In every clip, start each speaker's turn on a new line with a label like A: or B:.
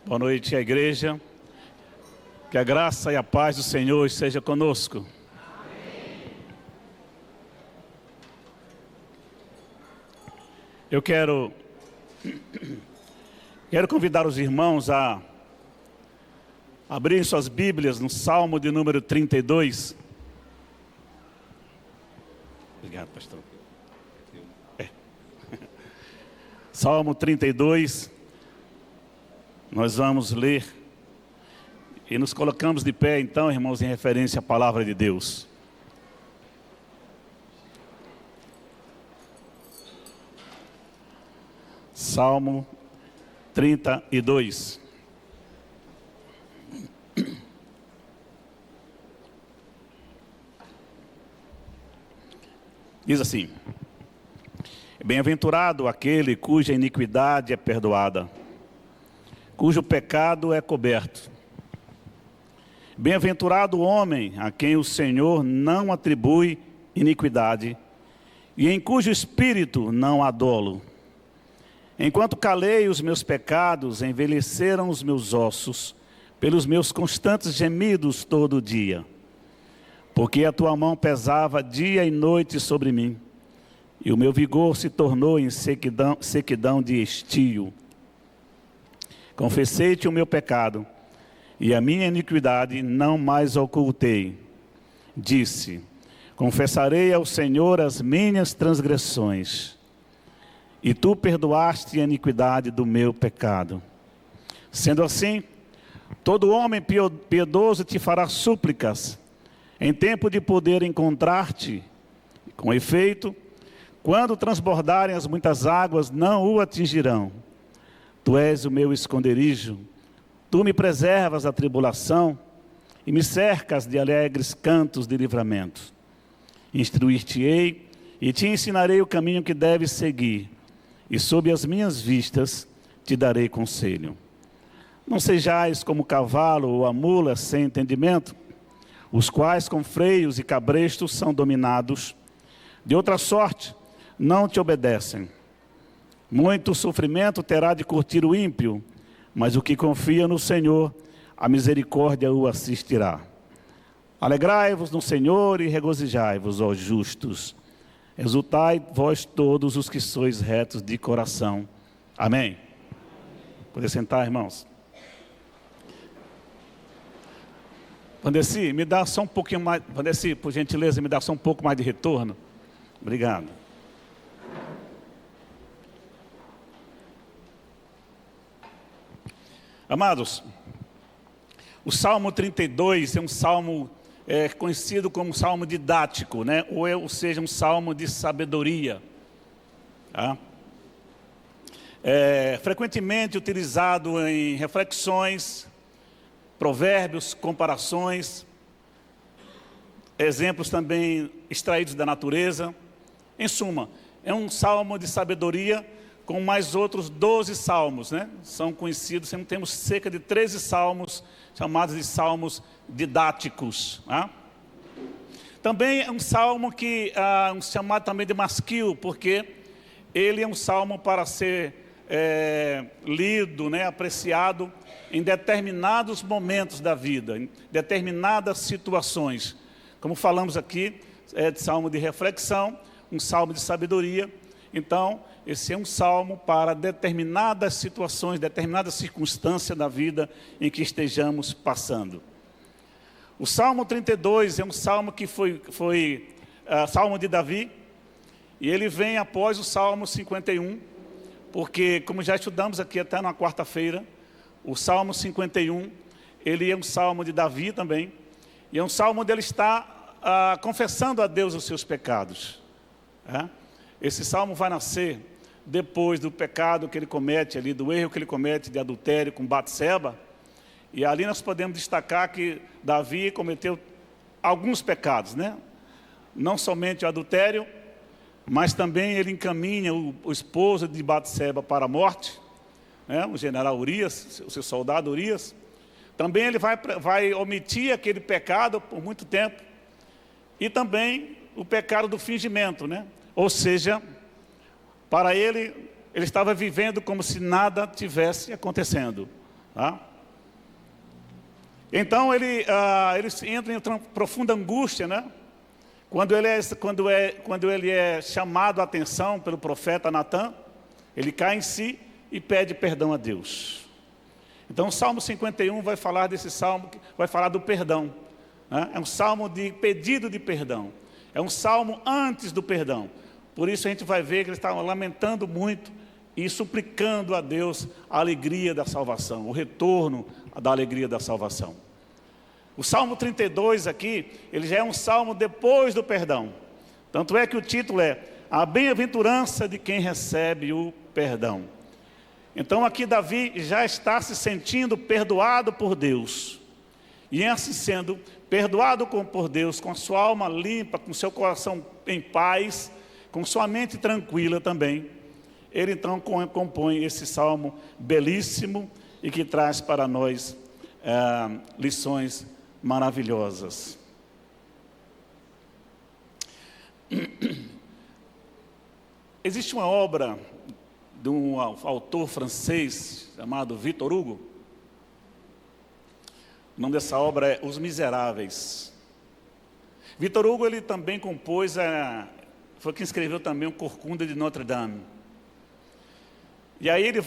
A: Boa noite à igreja. Que a graça e a paz do Senhor esteja conosco. Amém. Eu quero convidar os irmãos a abrirem suas Bíblias no Salmo de número 32. Obrigado, pastor. Salmo 32. Nós vamos ler e nos colocamos de pé, então, irmãos, em referência à palavra de Deus. Salmo 32. Diz assim: Bem-aventurado aquele cuja iniquidade é perdoada, cujo pecado é coberto. Bem-aventurado o homem a quem o Senhor não atribui iniquidade e em cujo espírito não há dolo. Enquanto calei os meus pecados, envelheceram os meus ossos pelos meus constantes gemidos todo o dia. Porque a tua mão pesava dia e noite sobre mim, e o meu vigor se tornou em sequidão de estio. Confessei-te o meu pecado, e a minha iniquidade não mais ocultei. Disse: confessarei ao Senhor as minhas transgressões, e tu perdoaste a iniquidade do meu pecado. Sendo assim, todo homem piedoso te fará súplicas, em tempo de poder encontrar-te. Com efeito, quando transbordarem as muitas águas, não o atingirão. Tu és o meu esconderijo, tu me preservas da tribulação e me cercas de alegres cantos de livramento. Instruir-te-ei e te ensinarei o caminho que deves seguir, e sob as minhas vistas te darei conselho. Não sejais como o cavalo ou a mula sem entendimento, os quais com freios e cabrestos são dominados. De outra sorte, não te obedecem. Muito sofrimento terá de curtir o ímpio, mas o que confia no Senhor, a misericórdia o assistirá. Alegrai-vos no Senhor e regozijai-vos, ó justos. Exultai vós todos os que sois retos de coração. Amém. Pode sentar, irmãos. Vandeci, me dá só um pouquinho mais. Vandeci, por gentileza, me dá só um pouco mais de retorno. Obrigado. Amados, o Salmo 32 é um salmo conhecido como salmo didático, né? Ou seja, um salmo de sabedoria. Tá? Frequentemente utilizado em reflexões, provérbios, comparações, exemplos também extraídos da natureza. Em suma, é um salmo de sabedoria com mais outros 12 salmos, né? São conhecidos, temos cerca de 13 salmos, chamados de salmos didáticos. Né? Também é um salmo que chamado também de masquil, porque ele é um salmo para ser lido, né, apreciado em determinados momentos da vida, em determinadas situações. Como falamos aqui, é de salmo de reflexão, um salmo de sabedoria. Então, esse é um salmo para determinadas situações, determinadas circunstâncias da vida em que estejamos passando. O Salmo 32 é um salmo que foi salmo de Davi, e ele vem após o Salmo 51, porque, como já estudamos aqui até na quarta-feira, o Salmo 51, ele é um salmo de Davi também, e é um salmo onde ele está confessando a Deus os seus pecados. Esse salmo vai nascer depois do pecado que ele comete ali, do erro que ele comete de adultério com Batseba. E ali nós podemos destacar que Davi cometeu alguns pecados, né? Não somente o adultério, mas também ele encaminha o esposo de Batseba para a morte, né? O general Urias, o seu soldado Urias. Também ele vai omitir aquele pecado por muito tempo. E também o pecado do fingimento, né? Ou seja, para ele estava vivendo como se nada tivesse acontecendo. Tá? Então ele entra em uma profunda angústia, né? Quando ele é chamado a atenção pelo profeta Natã, ele cai em si e pede perdão a Deus. Então o Salmo 51 vai falar desse salmo, vai falar do perdão, né? É um salmo de pedido de perdão, é um salmo antes do perdão. Por isso a gente vai ver que ele está lamentando muito e suplicando a Deus a alegria da salvação, o retorno da alegria da salvação. O Salmo 32 aqui, ele já é um salmo depois do perdão. Tanto é que o título é A Bem-aventurança de quem recebe o perdão. Então aqui Davi já está se sentindo perdoado por Deus. E assim sendo perdoado por Deus, com a sua alma limpa, com seu coração em paz, com sua mente tranquila também, ele então compõe esse salmo belíssimo e que traz para nós lições maravilhosas. Existe uma obra de um autor francês chamado Victor Hugo. O nome dessa obra é Os Miseráveis. Victor Hugo, ele também compôs, foi quem escreveu também o Corcunda de Notre Dame. E aí ele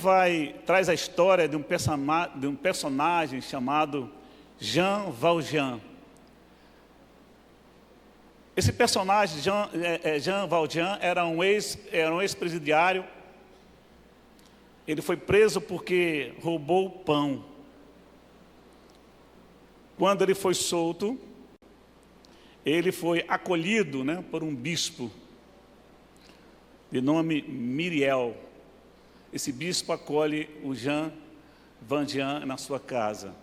A: traz a história de um personagem chamado Jean Valjean. Esse personagem, Jean Valjean, era um ex-presidiário. Ele foi preso porque roubou pão. Quando ele foi solto, ele foi acolhido, né, por um bispo de nome Miriel. Esse bispo acolhe o Jean Valjean na sua casa.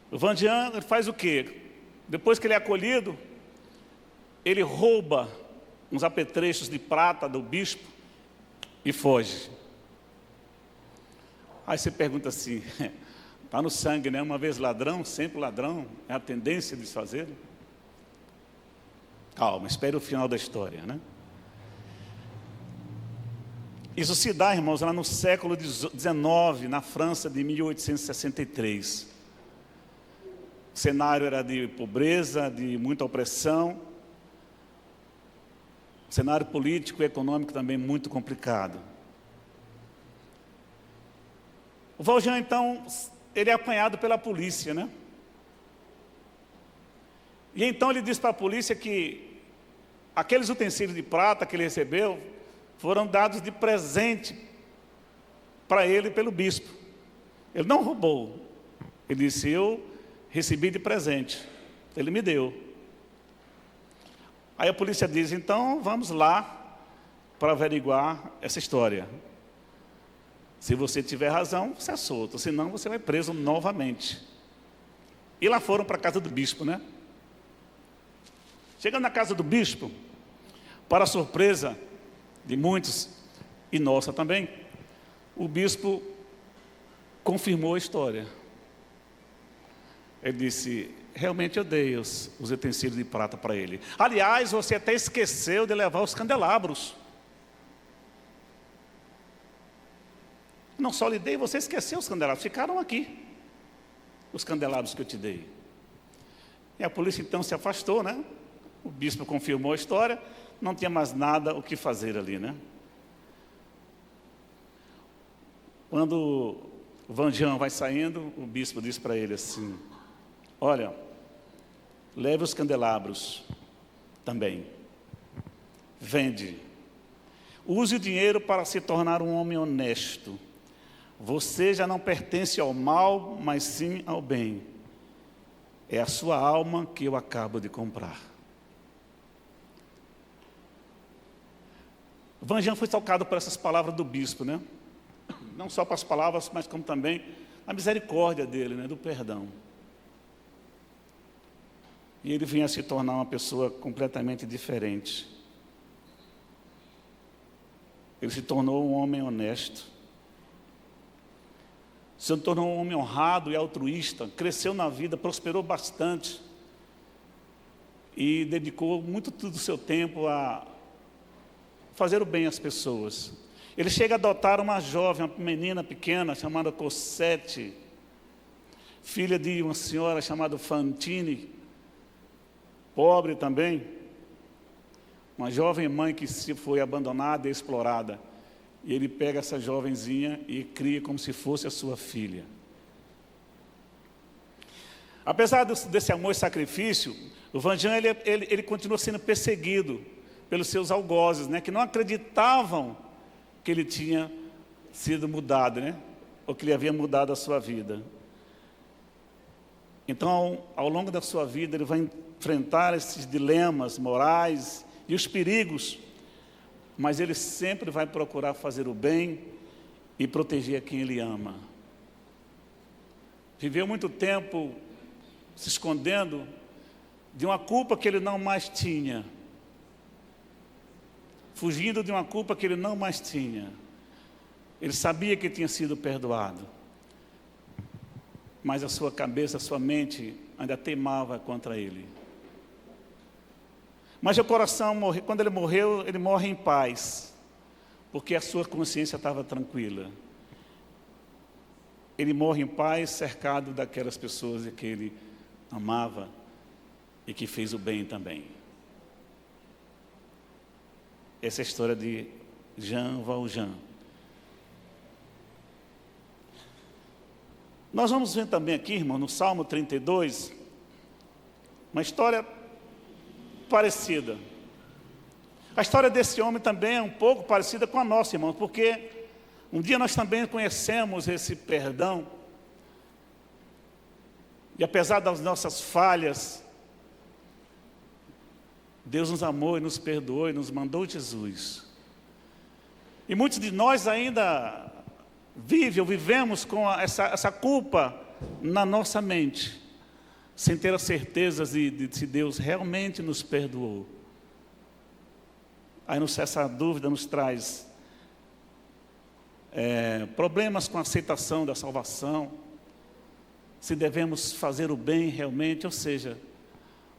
A: O Valjean faz o quê? Depois que ele é acolhido, ele rouba uns apetrechos de prata do bispo e foge. Aí você pergunta assim, está no sangue, né? Uma vez ladrão, sempre ladrão, é a tendência de fazer. Calma, espere o final da história, né? Isso se dá, irmãos, lá no século XIX, na França de 1863. O cenário era de pobreza, de muita opressão. O cenário político e econômico também muito complicado. O Valjean, então, ele é apanhado pela polícia, né? E então ele diz para a polícia que aqueles utensílios de prata que ele recebeu foram dados de presente para ele pelo bispo. Ele não roubou. Ele disse, eu recebi de presente. Ele me deu. Aí a polícia diz, então vamos lá para averiguar essa história. Se você tiver razão, você é solto. Senão você vai preso novamente. E lá foram para a casa do bispo, né? Chegando na casa do bispo, para a surpresa de muitos, e nossa também, o bispo confirmou a história. Ele disse, realmente eu dei os utensílios de prata para ele. Aliás, você até esqueceu de levar os candelabros. Não só lhe dei, você esqueceu os candelabros, ficaram aqui. Os candelabros que eu te dei. E a polícia então se afastou, né? O bispo confirmou a história, não tinha mais nada o que fazer ali, né? Quando o Valjean vai saindo, o bispo diz para ele assim, olha, leve os candelabros também, vende, use o dinheiro para se tornar um homem honesto, você já não pertence ao mal, mas sim ao bem, é a sua alma que eu acabo de comprar. O Valjean foi tocado por essas palavras do bispo, né? Não só para as palavras, mas como também a misericórdia dele, né? Do perdão. E ele vinha se tornar uma pessoa completamente diferente. Ele se tornou um homem honesto. Se tornou um homem honrado e altruísta. Cresceu na vida, prosperou bastante. E dedicou muito do seu tempo a fazer o bem às pessoas. Ele chega a adotar uma jovem, uma menina pequena, chamada Cosette, filha de uma senhora chamada Fantine, pobre também, uma jovem mãe que se foi abandonada e explorada. E ele pega essa jovenzinha e cria como se fosse a sua filha. Apesar desse amor e sacrifício, o Valjean ele continua sendo perseguido pelos seus algozes, né, que não acreditavam que ele tinha sido mudado, né, ou que ele havia mudado a sua vida. Então, ao longo da sua vida, ele vai enfrentar esses dilemas morais e os perigos, mas ele sempre vai procurar fazer o bem e proteger a quem ele ama. Viveu muito tempo se escondendo de uma culpa que ele não mais tinha, fugindo de uma culpa que ele não mais tinha. Ele sabia que tinha sido perdoado, mas a sua cabeça, a sua mente ainda teimava contra ele. Mas o coração, quando ele morreu, ele morre em paz, porque a sua consciência estava tranquila. Ele morre em paz, cercado daquelas pessoas que ele amava e que fez o bem também. Essa é a história de Jean Valjean. Nós vamos ver também aqui, irmão, no Salmo 32, uma história parecida. A história desse homem também é um pouco parecida com a nossa, irmão, porque um dia nós também conhecemos esse perdão, e apesar das nossas falhas, Deus nos amou e nos perdoou e nos mandou Jesus. E muitos de nós ainda vivemos com essa culpa na nossa mente, sem ter a certeza de se Deus realmente nos perdoou. Aí essa dúvida nos traz problemas com a aceitação da salvação, se devemos fazer o bem realmente, ou seja,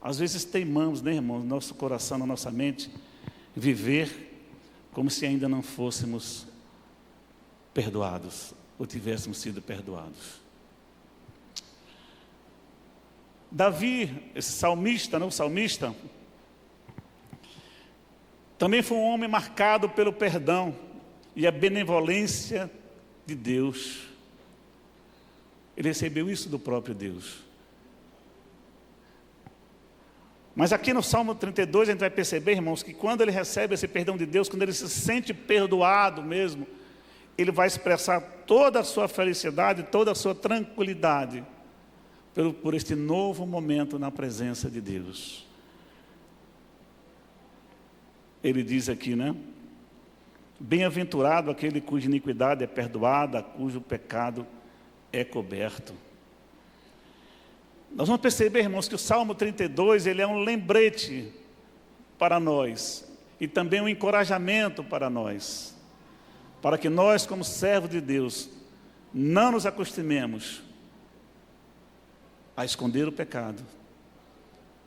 A: às vezes teimamos, né, irmão, no nosso coração, na nossa mente, viver como se ainda não fôssemos perdoados, ou tivéssemos sido perdoados. Davi, esse salmista, não, o salmista, também foi um homem marcado pelo perdão e a benevolência de Deus. Ele recebeu isso do próprio Deus. Mas aqui no Salmo 32 a gente vai perceber, irmãos, que quando ele recebe esse perdão de Deus, quando ele se sente perdoado mesmo, ele vai expressar toda a sua felicidade, toda a sua tranquilidade por este novo momento na presença de Deus. Ele diz aqui, né? Bem-aventurado aquele cuja iniquidade é perdoada, cujo pecado é coberto. Nós vamos perceber, irmãos, que o Salmo 32, ele é um lembrete para nós, e também um encorajamento para nós, para que nós, como servos de Deus, não nos acostumemos a esconder o pecado,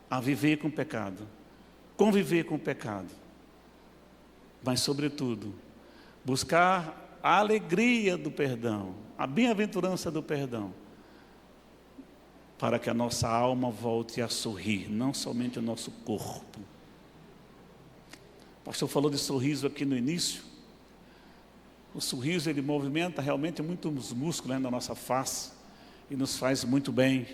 A: a viver com o pecado, conviver com o pecado, mas, sobretudo, buscar a alegria do perdão, a bem-aventurança do perdão, para que a nossa alma volte a sorrir, não somente o nosso corpo. O pastor falou de sorriso aqui no início. O sorriso, ele movimenta realmente muitos músculos, né, na nossa face e nos faz muito bem.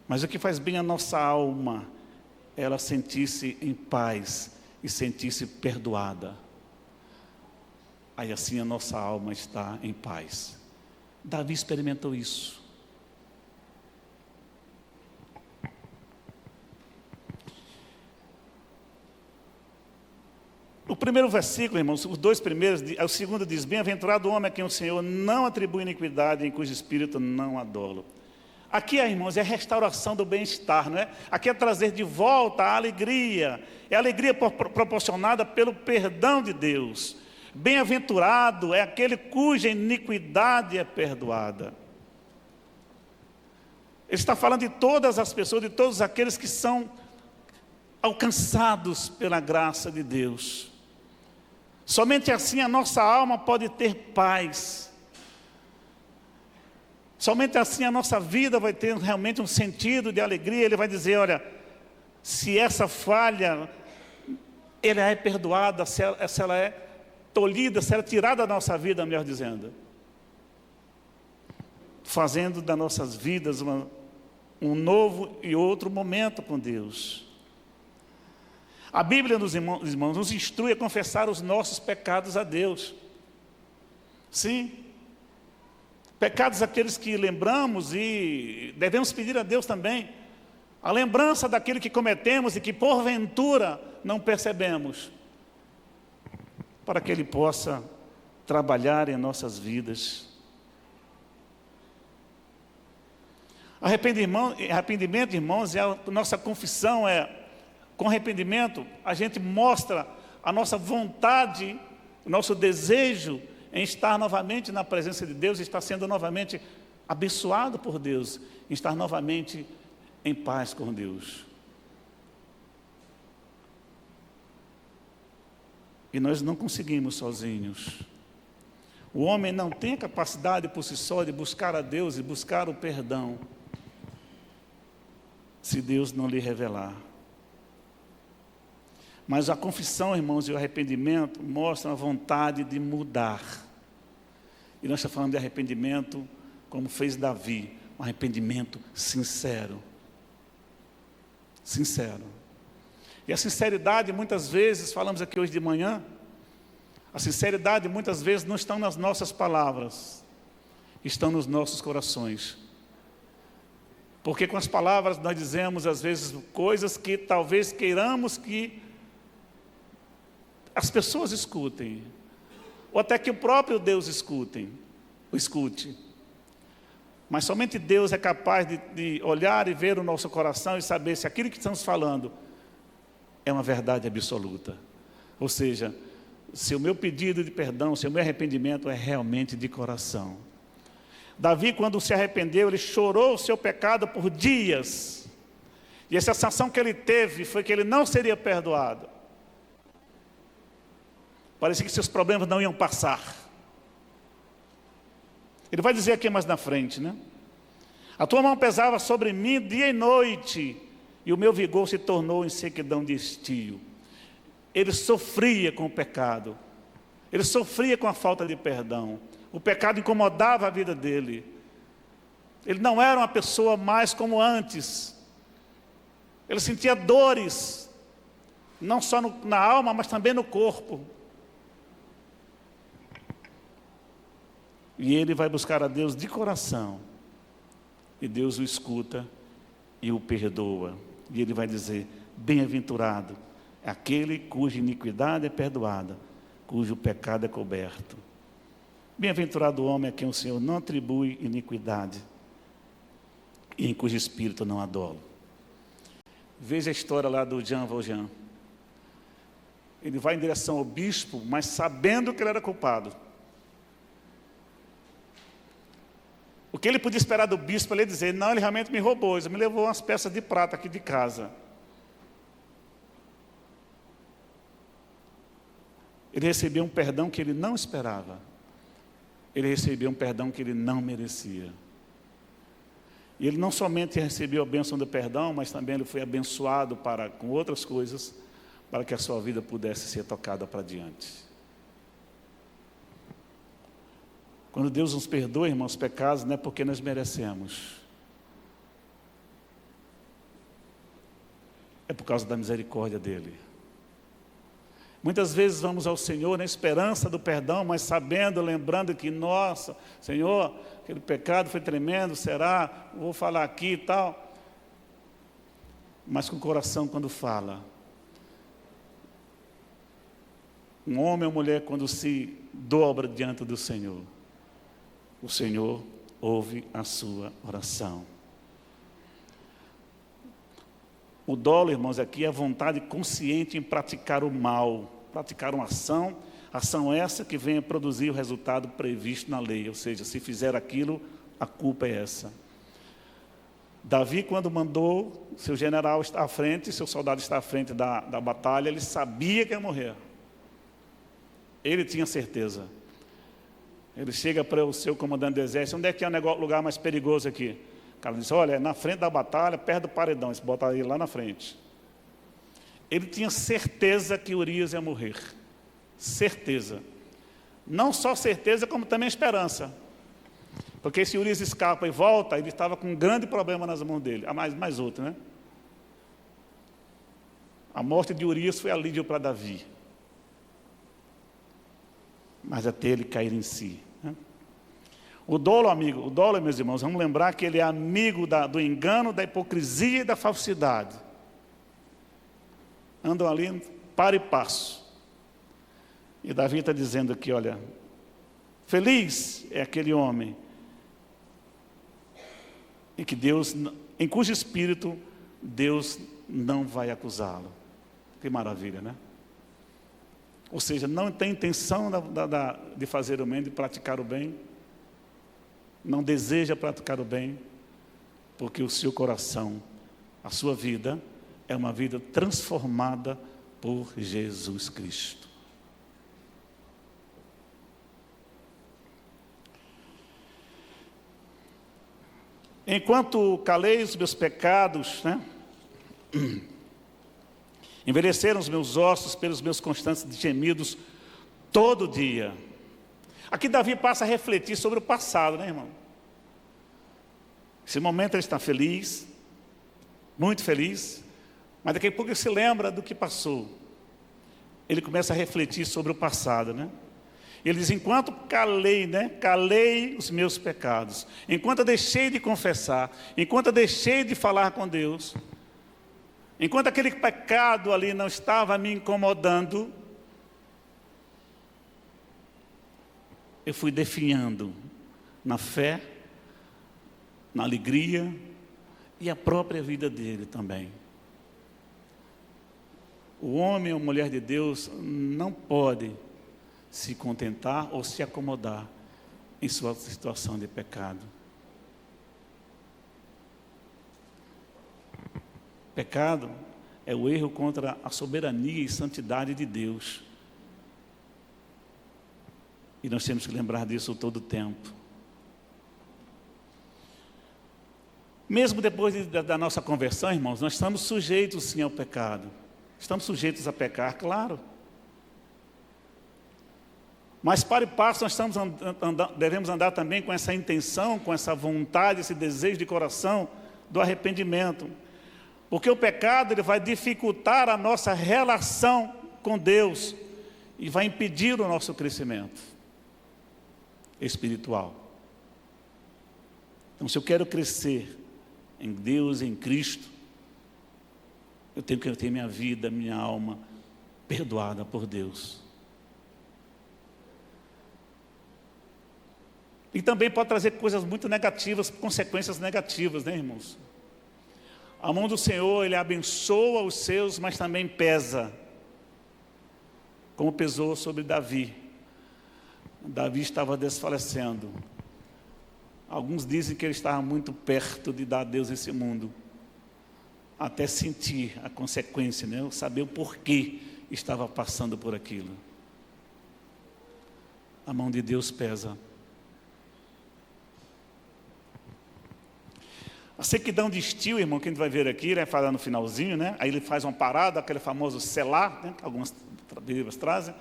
A: Mas o que faz bem a nossa alma é ela sentir-se em paz e sentir-se perdoada. Aí assim a nossa alma está em paz. Davi experimentou isso. O primeiro versículo, irmãos, os dois primeiros, o segundo diz: bem-aventurado o homem a quem o Senhor não atribui iniquidade, em cujo espírito não há dolo. Aqui, irmãos, é a restauração do bem-estar, não é? Aqui é trazer de volta a alegria. É a alegria proporcionada pelo perdão de Deus. Bem-aventurado é aquele cuja iniquidade é perdoada. Ele está falando de todas as pessoas, de todos aqueles que são alcançados pela graça de Deus. Somente assim a nossa alma pode ter paz. Somente assim a nossa vida vai ter realmente um sentido de alegria. Ele vai dizer, olha, se essa falha, ela é perdoada, se ela é tolhida, se ela é tirada da nossa vida, melhor dizendo. Fazendo das nossas vidas um novo e outro momento com Deus. A Bíblia, irmãos, nos instrui a confessar os nossos pecados a Deus. Sim. Pecados aqueles que lembramos e devemos pedir a Deus também. A lembrança daquilo que cometemos e que porventura não percebemos. Para que Ele possa trabalhar em nossas vidas. Arrependimento, irmãos, a nossa confissão com arrependimento, a gente mostra a nossa vontade, o nosso desejo em estar novamente na presença de Deus, estar sendo novamente abençoado por Deus, estar novamente em paz com Deus. E nós não conseguimos sozinhos. O homem não tem a capacidade por si só de buscar a Deus e buscar o perdão, se Deus não lhe revelar. Mas a confissão, irmãos, e o arrependimento mostram a vontade de mudar. E nós estamos falando de arrependimento como fez Davi, um arrependimento sincero. Sincero. E a sinceridade, muitas vezes, falamos aqui hoje de manhã, a sinceridade muitas vezes não está nas nossas palavras, estão nos nossos corações. Porque com as palavras nós dizemos às vezes coisas que talvez queiramos que as pessoas escutem, ou até que o próprio Deus escute. Mas somente Deus é capaz de olhar e ver o nosso coração e saber se aquilo que estamos falando é uma verdade absoluta. Ou seja, se o meu pedido de perdão, se o meu arrependimento é realmente de coração. Davi, quando se arrependeu, ele chorou o seu pecado por dias. E essa sensação que ele teve foi que ele não seria perdoado. Parecia que seus problemas não iam passar. Ele vai dizer aqui mais na frente, né? A tua mão pesava sobre mim dia e noite, e o meu vigor se tornou em sequidão de estio. Ele sofria com o pecado. Ele sofria com a falta de perdão. O pecado incomodava a vida dele. Ele não era uma pessoa mais como antes. Ele sentia dores, não só na alma, mas também no corpo. E ele vai buscar a Deus de coração. E Deus o escuta e o perdoa. E ele vai dizer, bem-aventurado é aquele cuja iniquidade é perdoada, cujo pecado é coberto. Bem-aventurado o homem a quem o Senhor não atribui iniquidade, e em cujo espírito não há dolo. Veja a história lá do Jean Valjean. Ele vai em direção ao bispo, mas sabendo que ele era culpado. O que ele podia esperar do bispo? Ele dizer, não, ele realmente me roubou, ele me levou umas peças de prata aqui de casa. Ele recebeu um perdão que ele não esperava. Ele recebeu um perdão que ele não merecia. E ele não somente recebeu a bênção do perdão, mas também ele foi abençoado com outras coisas, para que a sua vida pudesse ser tocada para diante. Quando Deus nos perdoa, irmãos, pecados, não é porque nós merecemos. É por causa da misericórdia dEle. Muitas vezes vamos ao Senhor na esperança do perdão, mas sabendo, lembrando que, nossa, Senhor, aquele pecado foi tremendo, será? Vou falar aqui e tal. Mas com o coração quando fala. Um homem ou mulher quando se dobra diante do Senhor, o Senhor ouve a sua oração. O dolo, irmãos, aqui é a vontade consciente em praticar o mal, praticar uma ação essa que venha produzir o resultado previsto na lei, ou seja, se fizer aquilo, a culpa é essa. Davi, quando mandou seu general estar à frente, seu soldado estar à frente da batalha, ele sabia que ia morrer. Ele tinha certeza. Ele chega para o seu comandante do exército: onde é que é o lugar mais perigoso aqui? O cara disse: olha, é na frente da batalha, perto do paredão. Eles botaram ele lá na frente. Ele tinha certeza que Urias ia morrer. Certeza. Não só certeza, como também esperança. Porque se Urias escapa e volta, ele estava com um grande problema nas mãos dele. Mais outro, né? A morte de Urias foi alívio para Davi. Mas até ele cair em si. Né? O dolo, meus irmãos, vamos lembrar que ele é amigo do engano, da hipocrisia e da falsidade. Andam ali para e passo. E Davi está dizendo aqui, olha, feliz é aquele homem e que Deus, em cujo espírito Deus não vai acusá-lo. Que maravilha, né? Ou seja, não tem intenção de fazer o bem, de praticar o bem, não deseja praticar o bem, porque o seu coração, a sua vida, é uma vida transformada por Jesus Cristo. Enquanto calei os meus pecados, né? Envelheceram os meus ossos pelos meus constantes gemidos todo dia. Aqui Davi passa a refletir sobre o passado, né, irmão? Esse momento ele está feliz, muito feliz, mas daqui a pouco ele se lembra do que passou. Ele começa a refletir sobre o passado, né? Ele diz: enquanto calei os meus pecados, enquanto eu deixei de confessar, enquanto eu deixei de falar com Deus, enquanto aquele pecado ali não estava me incomodando, eu fui definhando na fé, na alegria e a própria vida dele também. O homem ou mulher de Deus não pode se contentar ou se acomodar em sua situação de pecado. Pecado é o erro contra a soberania e santidade de Deus. E nós temos que lembrar disso todo o tempo. Mesmo depois da nossa conversão, irmãos, nós estamos sujeitos sim ao pecado. Estamos sujeitos a pecar, claro. Mas para e passo nós devemos andar também com essa intenção, com essa vontade, esse desejo de coração do arrependimento. Porque o pecado ele vai dificultar a nossa relação com Deus e vai impedir o nosso crescimento espiritual. Então, se eu quero crescer em Deus, em Cristo, eu tenho que ter minha vida, minha alma perdoada por Deus. E também pode trazer coisas muito negativas, consequências negativas, né, irmãos? A mão do Senhor, Ele abençoa os seus, mas também pesa, como pesou sobre Davi. Davi estava desfalecendo. Alguns dizem que ele estava muito perto de dar a Deus esse mundo, até sentir a consequência, né? Saber o porquê estava passando por aquilo. A mão de Deus pesa. A sequidão de estio, irmão, que a gente vai ver aqui, ele vai falar no finalzinho, né? Aí ele faz uma parada, aquele famoso selar, né? Que algumas Bíblias trazem.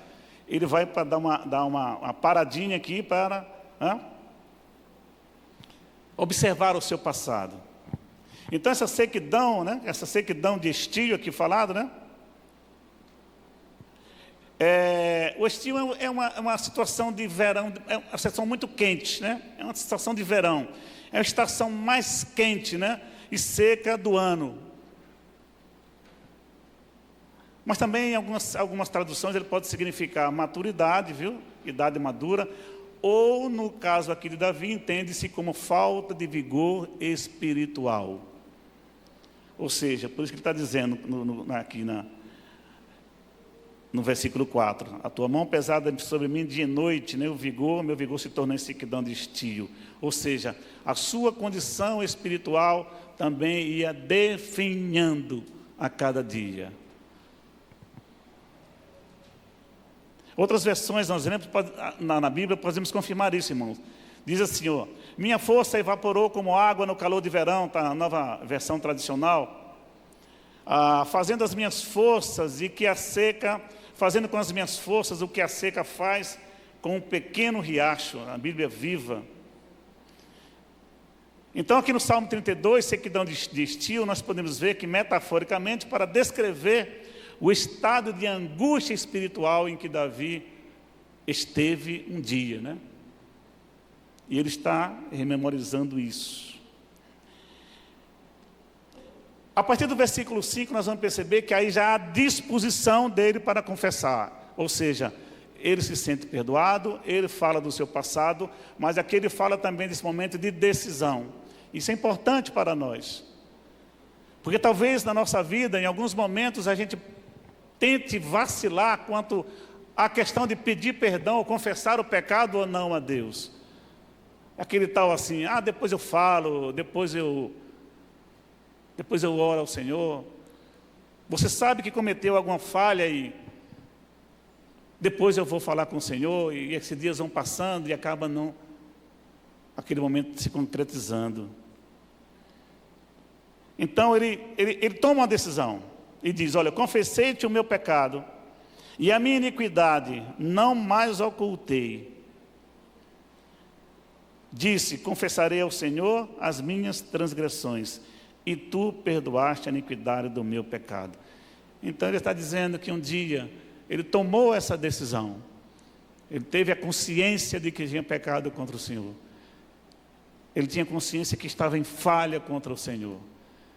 A: Ele vai para dar uma paradinha aqui para observar o seu passado. Então essa sequidão, né? Essa sequidão de estio aqui falado, né? O estio é uma situação de verão, é uma situação muito quente, né? É uma situação de verão. É a estação mais quente, né? E seca do ano. Mas também em algumas traduções ele pode significar maturidade, viu? Idade madura. Ou no caso aqui de Davi, entende-se como falta de vigor espiritual. Ou seja, por isso que ele está dizendo aqui no versículo 4, a tua mão pesada sobre mim dia e noite, né? Meu vigor se tornou em sequidão de estio. Ou seja, a sua condição espiritual também ia definhando a cada dia. Outras versões, nós lemos na Bíblia, podemos confirmar isso, irmãos. Diz assim, ó, minha força evaporou como água no calor de verão, tá? A nova versão tradicional. Fazendo as minhas forças e que a seca, fazendo com as minhas forças o que a seca faz com um pequeno riacho, a Bíblia viva. Então aqui no Salmo 32, sequidão de estio, nós podemos ver que metaforicamente, para descrever o estado de angústia espiritual em que Davi esteve um dia, né? E ele está rememorizando isso. A partir do versículo 5, nós vamos perceber que aí já há disposição dele para confessar. Ou seja, ele se sente perdoado, ele fala do seu passado, mas aqui ele fala também desse momento de decisão. Isso é importante para nós. Porque talvez na nossa vida, em alguns momentos, a gente tente vacilar quanto à questão de pedir perdão ou confessar o pecado ou não a Deus. Aquele tal assim, depois eu falo, depois eu oro ao Senhor. Você sabe que cometeu alguma falha e depois eu vou falar com o Senhor, e esses dias vão passando e acaba não, aquele momento se concretizando. Então ele toma uma decisão e diz, olha, confessei-te o meu pecado e a minha iniquidade não mais ocultei. Disse, confessarei ao Senhor as minhas transgressões, e tu perdoaste a iniquidade do meu pecado. Então ele está dizendo que um dia ele tomou essa decisão. Ele teve a consciência de que tinha pecado contra o Senhor. Ele tinha consciência que estava em falha contra o Senhor.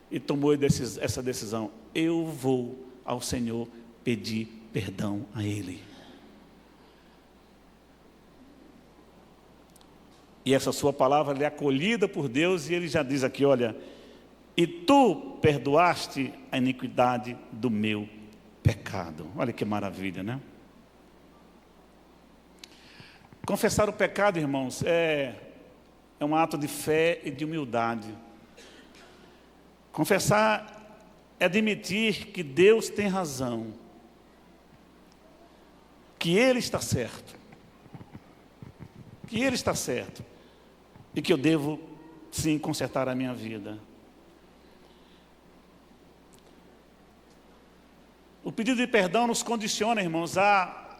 A: E tomou essa decisão. Eu vou ao Senhor pedir perdão a Ele. E essa sua palavra é acolhida por Deus, e ele já diz aqui, olha, e tu perdoaste a iniquidade do meu pecado. Olha que maravilha, né? Confessar o pecado, irmãos, é um ato de fé e de humildade. Confessar é admitir que Deus tem razão, que Ele está certo, e que eu devo, sim, consertar a minha vida. O pedido de perdão nos condiciona, irmãos, a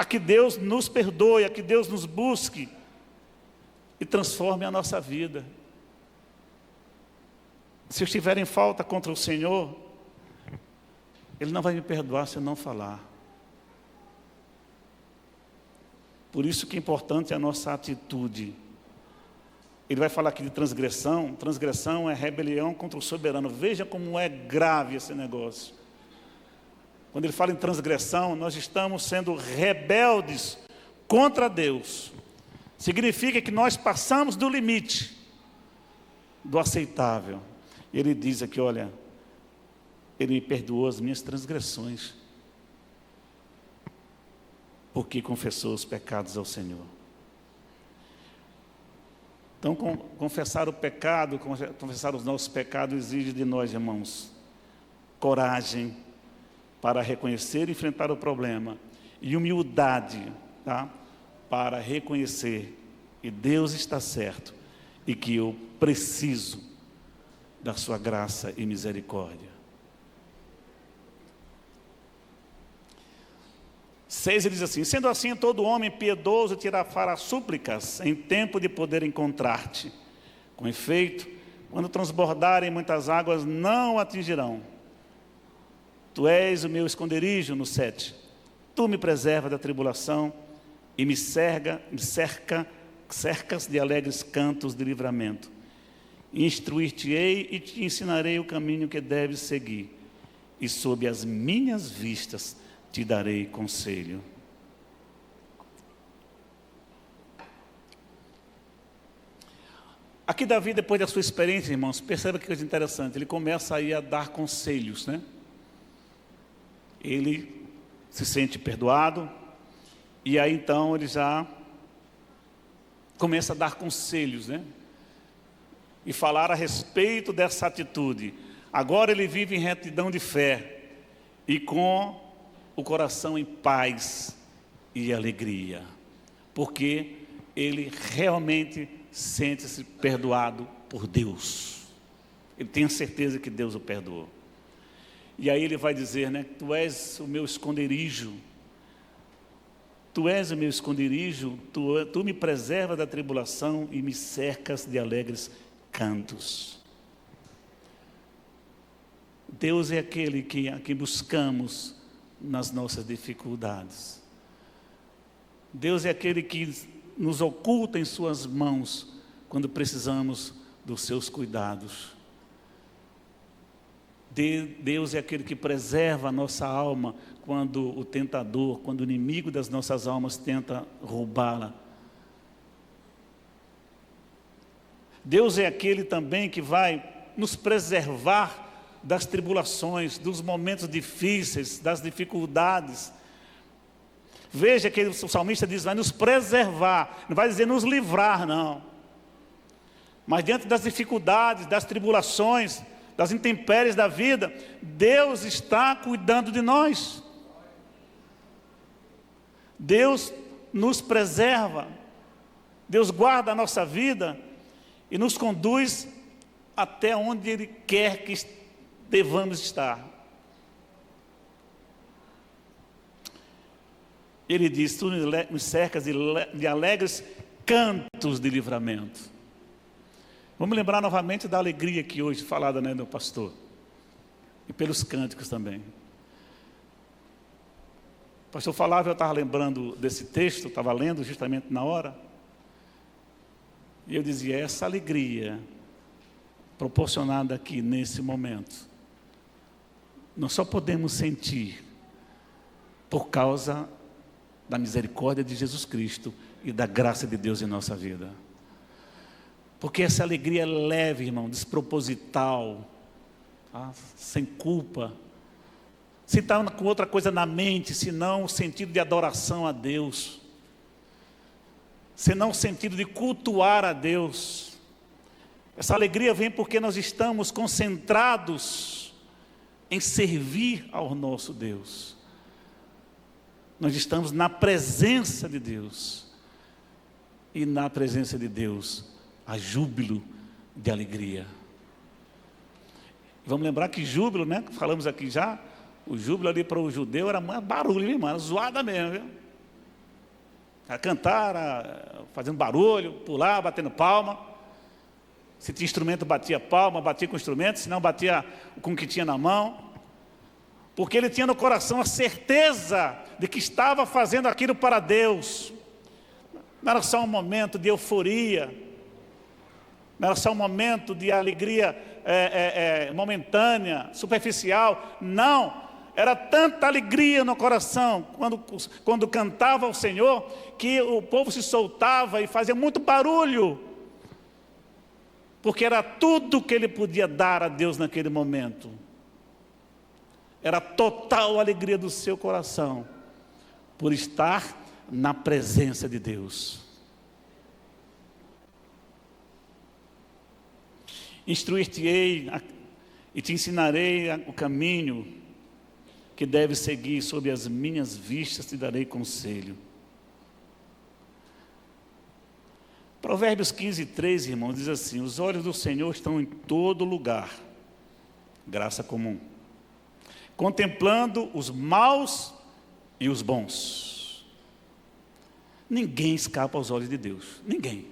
A: que Deus nos perdoe, a que Deus nos busque e transforme a nossa vida. Se eu estiver em falta contra o Senhor, Ele não vai me perdoar se eu não falar. Por isso que é importante a nossa atitude. Ele vai falar aqui de transgressão. Transgressão é rebelião contra o soberano. Veja como é grave esse negócio. Quando ele fala em transgressão, nós estamos sendo rebeldes contra Deus. Significa que nós passamos do limite, do aceitável. Ele diz aqui, olha, Ele me perdoou as minhas transgressões, porque confessou os pecados ao Senhor. Então, confessar o pecado, confessar os nossos pecados exige de nós, irmãos, coragem para reconhecer e enfrentar o problema, e humildade, tá? Para reconhecer que Deus está certo e que eu preciso da sua graça e misericórdia. 6, ele diz assim, sendo assim, todo homem piedoso fará súplicas em tempo de poder encontrar-te. Com efeito, quando transbordarem muitas águas, não atingirão. Tu és o meu esconderijo, no 7. Tu me preservas da tribulação e me cercas de alegres cantos de livramento. Instruir-te-ei e te ensinarei o caminho que deves seguir. E sob as minhas vistas te darei conselho. Aqui Davi, depois da sua experiência, irmãos, perceba que coisa interessante, ele começa aí a dar conselhos, né? Ele se sente perdoado, e aí então ele já começa a dar conselhos, né? E falar a respeito dessa atitude. Agora ele vive em retidão de fé, e com o coração em paz, e alegria, porque ele realmente sente-se perdoado por Deus. Ele tem a certeza que Deus o perdoou. E aí ele vai dizer, né? Tu és o meu esconderijo. Tu és o meu esconderijo, tu me preservas da tribulação e me cercas de alegres cantos. Deus é aquele a quem buscamos nas nossas dificuldades. Deus é aquele que nos oculta em suas mãos quando precisamos dos seus cuidados. Deus é aquele que preserva a nossa alma quando o tentador, quando o inimigo das nossas almas tenta roubá-la. Deus é aquele também que vai nos preservar das tribulações, dos momentos difíceis, das dificuldades. Veja que o salmista diz, vai nos preservar, não vai dizer nos livrar, não. Mas diante das dificuldades, das tribulações, das intempéries da vida, Deus está cuidando de nós. Deus nos preserva, Deus guarda a nossa vida e nos conduz até onde Ele quer que devamos estar. Ele diz, tu me cercas de alegres cantos de livramento. Vamos lembrar novamente da alegria aqui hoje, falada, né, do pastor. E pelos cânticos também. O pastor falava, eu estava lembrando desse texto, estava lendo justamente na hora. E eu dizia, essa alegria proporcionada aqui nesse momento, nós só podemos sentir por causa da misericórdia de Jesus Cristo e da graça de Deus em nossa vida. Porque essa alegria é leve, irmão, desproposital, tá? Sem culpa, se está com outra coisa na mente, senão o sentido de adoração a Deus, senão o sentido de cultuar a Deus. Essa alegria vem porque nós estamos concentrados em servir ao nosso Deus. Nós estamos na presença de Deus, e na presença de Deus há júbilo de alegria. Vamos lembrar que júbilo, né? Falamos aqui já, o júbilo ali para o judeu era barulho, irmão, era zoada mesmo, viu? A cantar, fazendo barulho, pular, batendo palma. Se tinha instrumento, batia palma, batia com o instrumento, se não batia com o que tinha na mão. Porque ele tinha no coração a certeza de que estava fazendo aquilo para Deus. Não era só um momento de euforia, não era só um momento de alegria momentânea, superficial. Não, era tanta alegria no coração quando cantava ao Senhor, que o povo se soltava e fazia muito barulho, porque era tudo que ele podia dar a Deus naquele momento. Era total alegria do seu coração, por estar na presença de Deus. Instruir-te-ei e te ensinarei o caminho que deves seguir, sob as minhas vistas te darei conselho. Provérbios 15:3, irmãos, diz assim: os olhos do Senhor estão em todo lugar, graça comum, contemplando os maus e os bons. Ninguém escapa aos olhos de Deus, ninguém.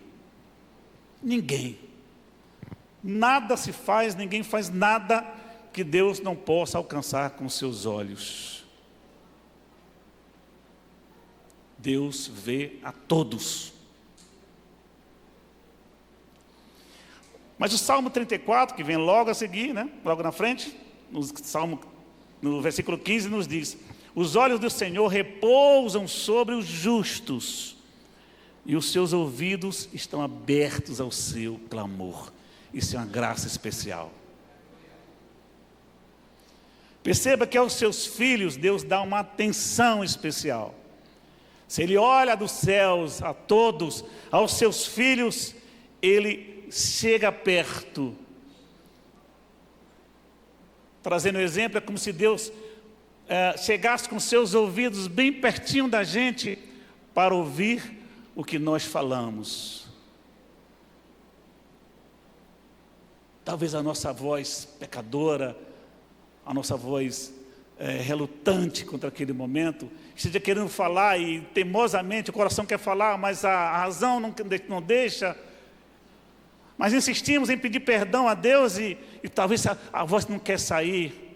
A: Nada se faz, ninguém faz nada que Deus não possa alcançar com seus olhos. Deus vê a todos. Mas o Salmo 34, que vem logo a seguir, né? Logo na frente, no versículo 15 nos diz: os olhos do Senhor repousam sobre os justos, e os seus ouvidos estão abertos ao seu clamor. Isso é uma graça especial. Perceba que aos seus filhos Deus dá uma atenção especial. Se Ele olha dos céus a todos, aos seus filhos Ele chega perto. Trazendo o exemplo, é como se Deus chegasse com seus ouvidos bem pertinho da gente, para ouvir o que nós falamos. Talvez a nossa voz pecadora, a nossa voz relutante contra aquele momento, esteja querendo falar e teimosamente o coração quer falar, mas a razão não deixa. Mas insistimos em pedir perdão a Deus e talvez a voz não quer sair.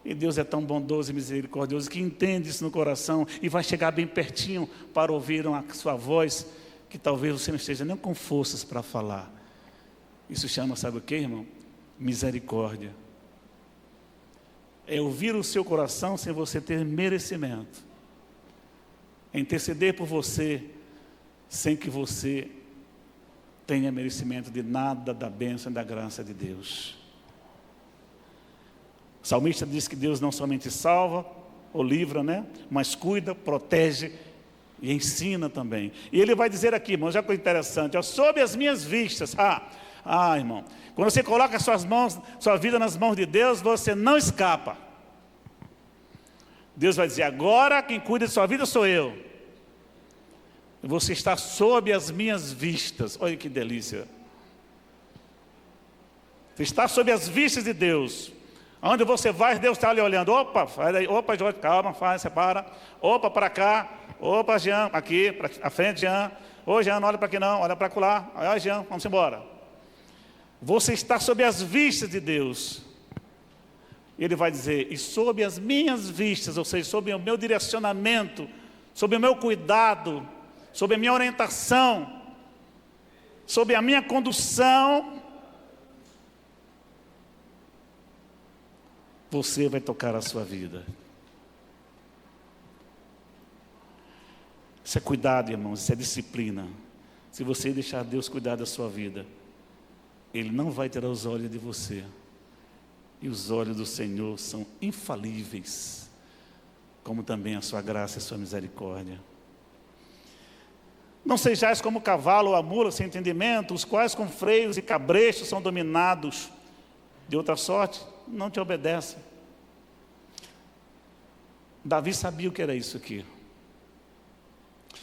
A: E Deus é tão bondoso e misericordioso que entende isso no coração e vai chegar bem pertinho para ouvir a sua voz, que talvez você não esteja nem com forças para falar. Isso chama, sabe o que, irmão? Misericórdia. É ouvir o seu coração sem você ter merecimento. É interceder por você sem que você tenha merecimento de nada da bênção e da graça de Deus. O salmista diz que Deus não somente salva ou livra, né? Mas cuida, protege e ensina também. E ele vai dizer aqui, irmão, já que é interessante, sob as minhas vistas. Irmão, quando você coloca sua vida nas mãos de Deus, você não escapa. Deus vai dizer, agora quem cuida de sua vida sou eu. Você está sob as minhas vistas. Olha que delícia. Você está sob as vistas de Deus. Onde você vai, Deus está ali olhando. Opa, Jorge, calma, separa. Opa, para cá. Opa, Jean, aqui, à frente, Jean. Ô, Jean, não olha para aqui não, olha para lá. Olha, Jean, vamos embora. Você está sob as vistas de Deus. Ele vai dizer, e sob as minhas vistas, ou seja, sob o meu direcionamento, sob o meu cuidado, sob a minha orientação, sob a minha condução, você vai tocar a sua vida. Isso é cuidado, irmãos, isso é disciplina. Se você deixar Deus cuidar da sua vida, Ele não vai tirar os olhos de você. E os olhos do Senhor são infalíveis, como também a sua graça e a sua misericórdia. Não sejais como o cavalo ou a mula sem entendimento, os quais com freios e cabrestos são dominados. De outra sorte, não te obedecem. Davi sabia o que era isso aqui.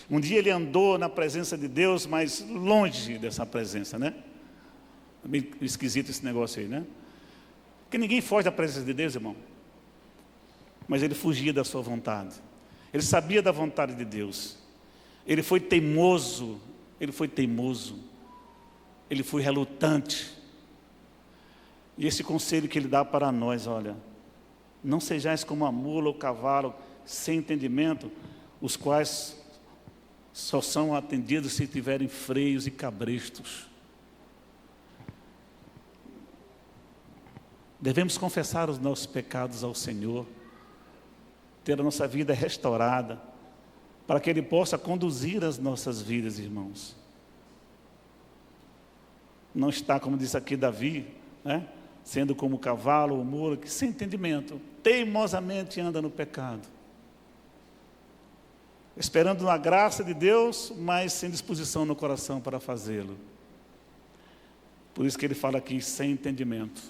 A: Um dia ele andou na presença de Deus, mas longe dessa presença, né? Meio esquisito esse negócio aí, né? Porque ninguém foge da presença de Deus, irmão. Mas ele fugia da sua vontade. Ele sabia da vontade de Deus. Ele foi teimoso. Ele foi relutante. E esse conselho que ele dá para nós, olha, não sejais como a mula ou o cavalo sem entendimento, os quais só são atendidos se tiverem freios e cabrestos. Devemos confessar os nossos pecados ao Senhor, ter a nossa vida restaurada, para que Ele possa conduzir as nossas vidas, irmãos. Não está, como disse aqui Davi, né? Sendo como o cavalo ou mula, que sem entendimento, teimosamente anda no pecado. Esperando na graça de Deus, mas sem disposição no coração para fazê-lo. Por isso que ele fala aqui, sem entendimento.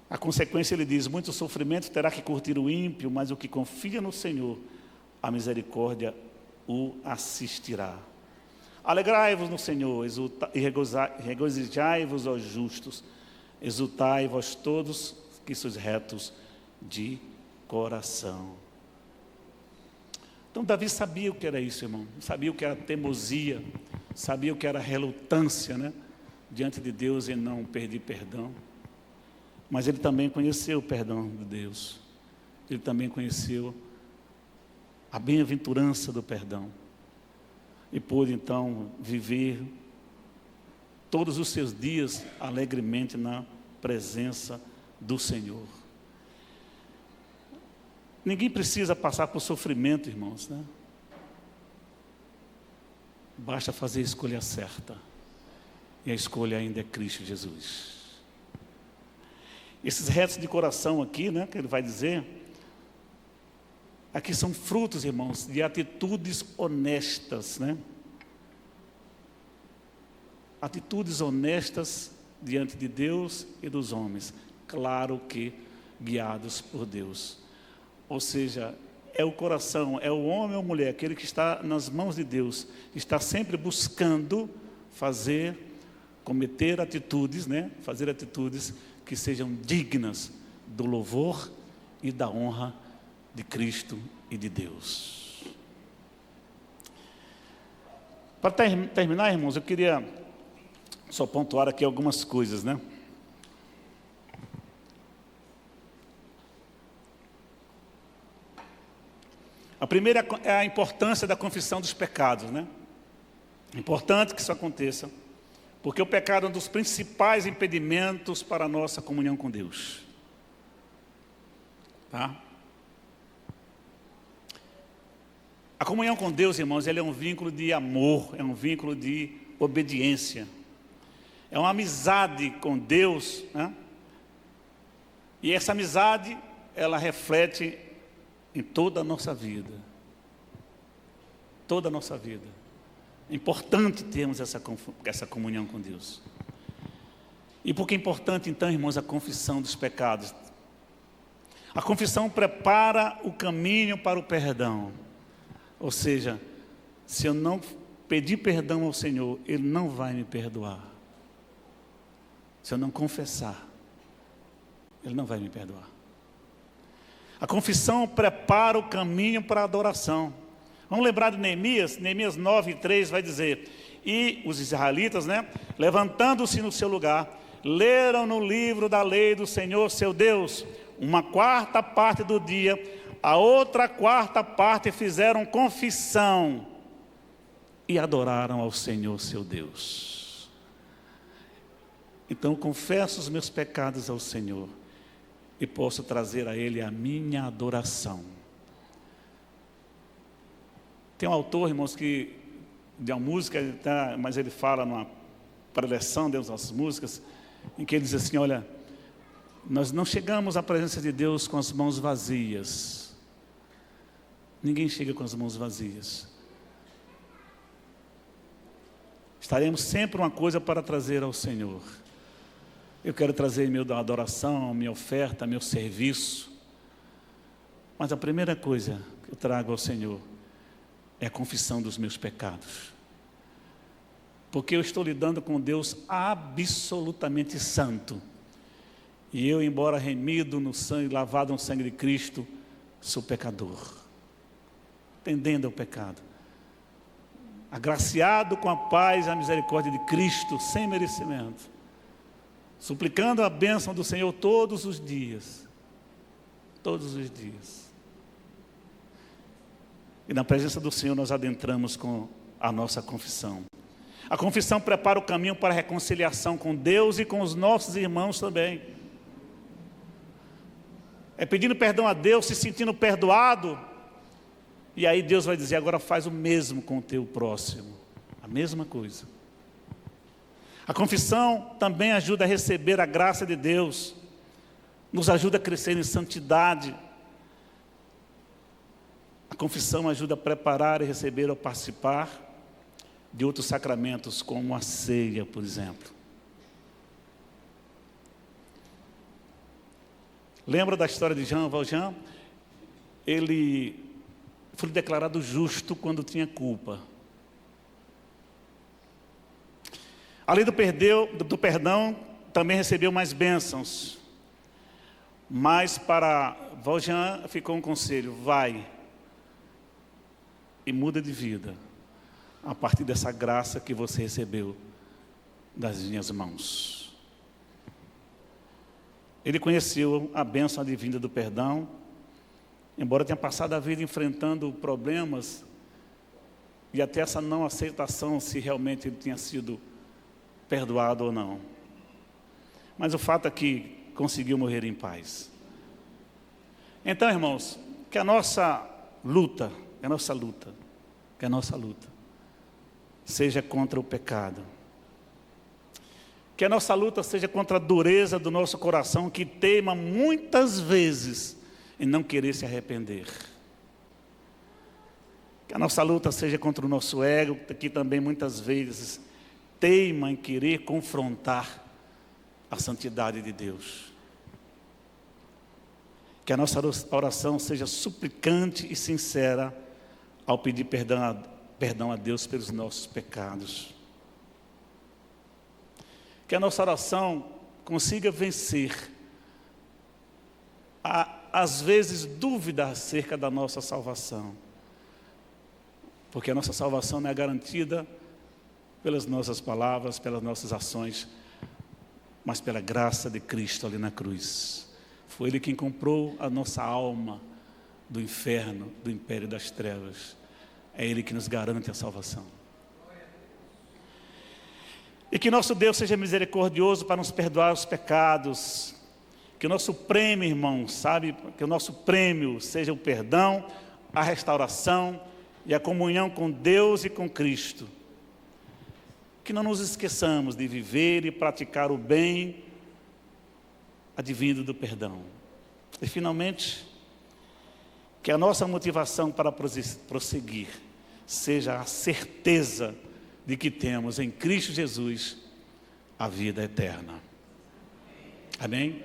A: A consequência, ele diz, muito sofrimento terá que curtir o ímpio, mas o que confia no Senhor, a misericórdia o assistirá. Alegrai-vos no Senhor, e regozijai-vos, ó justos, exultai vós todos que sois retos de coração. Então Davi sabia o que era isso, irmão. Sabia o que era teimosia, sabia o que era relutância, né? Diante de Deus e não pedir perdão. Mas ele também conheceu o perdão de Deus. Ele também conheceu a bem-aventurança do perdão. E pôde então viver todos os seus dias alegremente na presença do Senhor. Ninguém precisa passar por sofrimento, irmãos, né? Basta fazer a escolha certa. E a escolha ainda é Cristo Jesus. Esses retos de coração aqui, né, que ele vai dizer, aqui são frutos, irmãos, de atitudes honestas, né? Atitudes honestas diante de Deus e dos homens, claro que guiados por Deus. Ou seja, é o coração, é o homem ou mulher, aquele que está nas mãos de Deus, está sempre buscando cometer atitudes, fazer atitudes que sejam dignas do louvor e da honra de Cristo e de Deus. Para terminar, irmãos, eu queria só pontuar aqui algumas coisas, A primeira é a importância da confissão dos pecados, É importante que isso aconteça, porque o pecado é um dos principais impedimentos para a nossa comunhão com Deus. Tá? A comunhão com Deus, irmãos, ela é um vínculo de amor, é um vínculo de obediência. É uma amizade com Deus, E essa amizade, ela reflete em toda a nossa vida. Toda a nossa vida. É importante termos essa comunhão com Deus. E por que é importante, então, irmãos, a confissão dos pecados? A confissão prepara o caminho para o perdão. Ou seja, se eu não pedir perdão ao Senhor, Ele não vai me perdoar. Se eu não confessar, Ele não vai me perdoar. A confissão prepara o caminho para a adoração. Vamos lembrar de Neemias? Neemias 9:3 vai dizer: e os israelitas, levantando-se no seu lugar, leram no livro da lei do Senhor seu Deus, uma quarta parte do dia, a outra quarta parte fizeram confissão e adoraram ao Senhor seu Deus. Então eu confesso os meus pecados ao Senhor e posso trazer a Ele a minha adoração. Tem um autor, irmãos, que de uma música, mas ele fala numa preleção das nossas músicas, em que ele diz assim: olha, nós não chegamos à presença de Deus com as mãos vazias. Ninguém chega com as mãos vazias. Estaremos sempre uma coisa para trazer ao Senhor. Eu quero trazer minha adoração, minha oferta, meu serviço. Mas a primeira coisa que eu trago ao Senhor é a confissão dos meus pecados. Porque eu estou lidando com Deus absolutamente santo. E eu, embora remido no sangue, lavado no sangue de Cristo, sou pecador. Tendendo ao pecado. Agraciado com a paz e a misericórdia de Cristo, sem merecimento. Suplicando a bênção do Senhor todos os dias. Todos os dias. E na presença do Senhor nós adentramos com a nossa confissão. A confissão prepara o caminho para a reconciliação com Deus e com os nossos irmãos também. É pedindo perdão a Deus, se sentindo perdoado. E aí Deus vai dizer: agora faz o mesmo com o teu próximo. A mesma coisa. A confissão também ajuda a receber a graça de Deus. Nos ajuda a crescer em santidade. A confissão ajuda a preparar e receber ou participar de outros sacramentos, como a ceia, por exemplo. Lembra da história de Jean Valjean? Ele foi declarado justo quando tinha culpa. Além do perdão, também recebeu mais bênçãos. Mas para Valjean ficou um conselho: vai e muda de vida, a partir dessa graça que você recebeu das minhas mãos. Ele conheceu a bênção divina do perdão, embora tenha passado a vida enfrentando problemas, e até essa não aceitação, se realmente ele tinha sido perdoado ou não. Mas o fato é que conseguiu morrer em paz. Então, irmãos, que a nossa luta seja contra o pecado. Que a nossa luta seja contra a dureza do nosso coração, que teima muitas vezes em não querer se arrepender. Que a nossa luta seja contra o nosso ego, que também muitas vezes teima em querer confrontar a santidade de Deus. Que a nossa oração seja suplicante e sincera ao pedir perdão a Deus pelos nossos pecados. Que a nossa oração consiga vencer às vezes, dúvida acerca da nossa salvação. Porque a nossa salvação não é garantida pelas nossas palavras, pelas nossas ações, mas pela graça de Cristo ali na cruz. Foi Ele quem comprou a nossa alma do inferno, do império das trevas. É Ele que nos garante a salvação. E que nosso Deus seja misericordioso para nos perdoar os pecados. Que o nosso prêmio, irmão, sabe? Que o nosso prêmio seja o perdão, a restauração e a comunhão com Deus e com Cristo. Que não nos esqueçamos de viver e praticar o bem advindo do perdão. E finalmente, que a nossa motivação para prosseguir seja a certeza de que temos em Cristo Jesus a vida eterna. Amém?